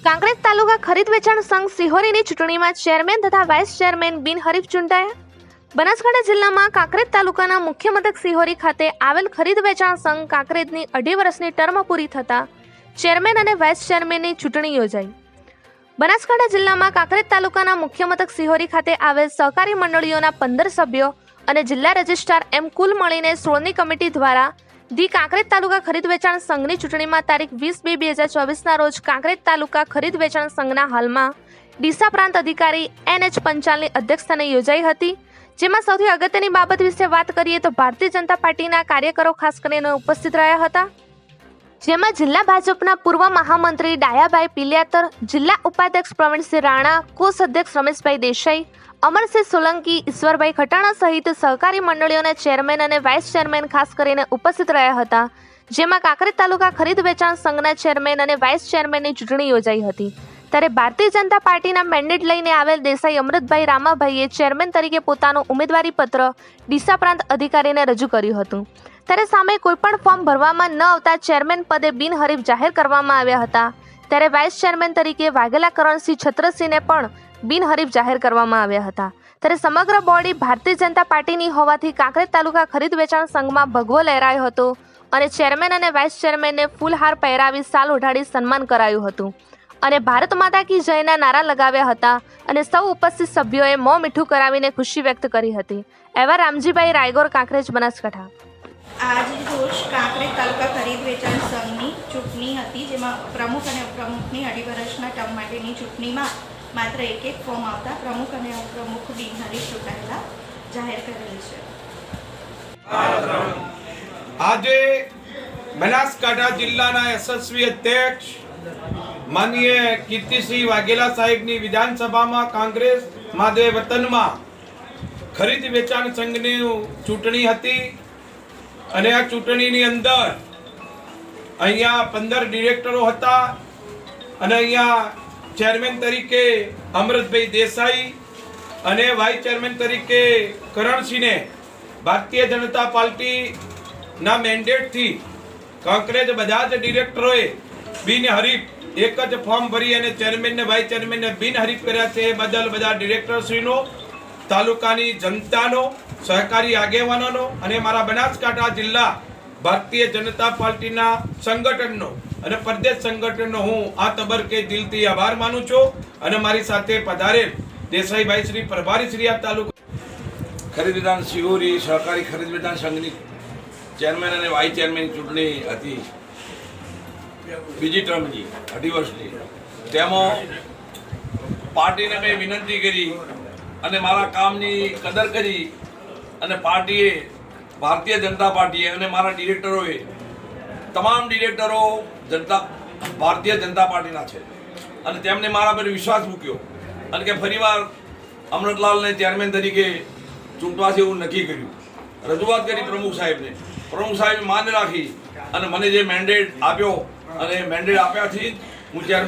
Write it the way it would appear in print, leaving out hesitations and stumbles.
કાંકરેજ તાલુકા ખરીદ વેચાણ સંઘ સિહોરીની ચૂંટણીમાં ચેરમેન તથા વાઇસ ચેરમેન બિનહરીફ ચૂંટાયા। બનાસકાંઠા જિલ્લામાં કાંકરેજ તાલુકાના મુખ્ય મથક સિહોરી ખાતે આવેલ ખરીદ વેચાણ સંઘ કાંકરેજની 2.5 વર્ષની ટર્મ પૂરી થતા ચેરમેન અને વાઇસ ચેરમેનની ચૂંટણી યોજાઈ। બનાસકાંઠા જિલ્લામાં કાંકરેજ તાલુકાના મુખ્ય મથક સિહોરી ખાતે આવેલ સહકારી મંડળીઓના 15 સભ્યો અને જિલ્લા રજિસ્ટ્રાર એમ કુલ મળીને 16ની કમિટી દ્વારા ધી કાંકરેજ તાલુકા ખરીદ વેચાણ સંઘની ચૂંટણીમાં તારીખ 20/2/2024ના રોજ કાંકરેજ તાલુકા ખરીદ વેચાણ સંઘના હાલમાં ડીસા પ્રાંત અધિકારી NH પંચાલની અધ્યક્ષસ્થાને યોજાઈ હતી, જેમાં સૌથી અગત્યની બાબત વિશે વાત કરીએ તો ભારતીય જનતા પાર્ટીના કાર્યકરો ખાસ કરીને ઉપસ્થિત રહ્યા હતા, જેમાં જિલ્લા ભાજપના પૂર્વ મહામંત્રી ડાયાભાઈ પિલિયાતર, જિલ્લા ઉપાધ્યક્ષ પ્રવીણસિંહ રાણા, કોષ અધ્યક્ષ રમેશભાઈ દેસાઈ, અમરસિંહ સોલંકી, ઈશ્વરભાઈ ખટાણા સહિત સહકારી મંડળીઓના ચેરમેન અને વાઇસ ચેરમેન ખાસ કરીને ઉપસ્થિત રહ્યા હતા, જેમાં કાંકરેજ તાલુકા ખરીદ વેચાણ સંઘના ચેરમેન અને વાઇસ ચેરમેનની ચૂંટણી યોજાઈ હતી। ત્યારે ભારતીય જનતા પાર્ટીના મેન્ડેટ લઈને આવેલ દેસાઈ અમૃતભાઈ રામાભાઈએ ચેરમેન તરીકે પોતાનું ઉમેદવારી પત્ર ડીસા પ્રાંત અધિકારીને રજૂ કર્યું હતું। ત્યારે સામે કોઈપણ ફોર્મ ભરવામાં ન આવતા ચેરમેન પદે બિનહરીફ જાહેર કરવામાં આવ્યા હતા। ત્યારે વાઇસ ચેરમેન તરીકે વાઘેલા કરણસિંહ છત્રસિંહને પણ બિનહરીફ જાહેર કરવામાં આવ્યા હતા। ત્યારે સમગ્ર બોડી ભારતીય જનતા પાર્ટીની હોવાથી કાંકરેજ તાલુકા ખરીદ વેચાણ સંઘમાં ભગવો લહેરાયો હતો અને ચેરમેન અને વાઇસ ચેરમેનને ફૂલહાર પહેરાવી સાલ ઓઢાડી સન્માન કરાયું હતું અને ભારત માતા કી જયના નારા લગાવ્યા હતા અને સૌ ઉપસ્થિત સભ્યોએ મોં મીઠું કરાવીને ખુશી વ્યક્ત કરી હતી। એવા રામજીભાઈ રાયગોર, કાંકરેજ, બનાસકાંઠા। આજ રોજ કાંકરેજ તાલુકા ખરીદ વેચાણ સંઘની ચૂંટણી હતી, જેમાં પ્રમુખ અને ઉપપ્રમુખની 2.5 વર્ષના ટર્મ માટેની ચૂંટણીમાં માત્ર એક ફોર્મ આવતા પ્રમુખ અને ઉપપ્રમુખ બિનહરીફ ચૂંટાયેલા જાહેર કરેલ છે। આજે બનાસકાંઠા જિલ્લાના યશસ્વી અધ્યક્ષ માનનીય કીર્તિસિંહ વાઘેલા સાહેબની વિધાનસભામાં કાંગ્રેસ માદે વતનમાં ખરીદ વેચાણ સંઘની ચૂંટણી હતી અને આ ચૂંટણીની અંદર અહીંયા 15 ડિરેક્ટરો હતા અને અહીંયા ચેરમેન તરીકે અમૃતભાઈ દેસાઈ અને વાઇસ ચેરમેન તરીકે કરણસિંહને ભારતીય જનતા પાર્ટીના મેન્ડેટથી કાંકરેજ બધા જ ડિરેક્ટરોએ બિનહરીફ એક જ ફોર્મ ભરી અને ચેરમેનને વાઇસ ચેરમેનને બિનહરીફ કર્યા છે। એ બદલ બધા ડિરેક્ટરશ્રીનો, તાલુકાની જનતાનો, સહકારી આગેવાનોનો અને મારા બનાસકાંઠા જિલ્લા ભારતીય જનતા પાર્ટીના સંગઠનનો અને પ્રદેશ સંગઠનનો હું આ તબક્કે દિલથી આભાર માનું છું અને મારી સાથે પધારેલ દેસાઈભાઈ શ્રી, પ્રભારી શ્રી આ તાલુકા ખરીદ વેચાણ સિહોરી સહકારી ખરીદ વેચાણ સંઘની ચેરમેન અને વાઇસ ચેરમેન ચૂંટણી હતી, બીજી ટર્મની 2.5 વર્ષની। તેમાં પાર્ટીને મેં વિનંતી કરી અને મારા કામની કદર કરી અને પાર્ટીએ, ભારતીય જનતા પાર્ટીએ અને મારા ડિરેક્ટરોએ, તમામ ડિરેક્ટરો ભારતીય જનતા પાર્ટીના છે અને તેમને મારા પર વિશ્વાસ મૂક્યો અને કે ફરીવાર અમૃતલાલને ચેરમેન તરીકે ચૂંટવા છે એવું નક્કી કર્યું। રજૂઆત કરી પ્રમુખ સાહેબને, પ્રમુખ સાહેબે માન્ય રાખી અને મને જે મેન્ડેટ આપ્યો અને મેન્ડેટ આપ્યાથી હું ચેરમેન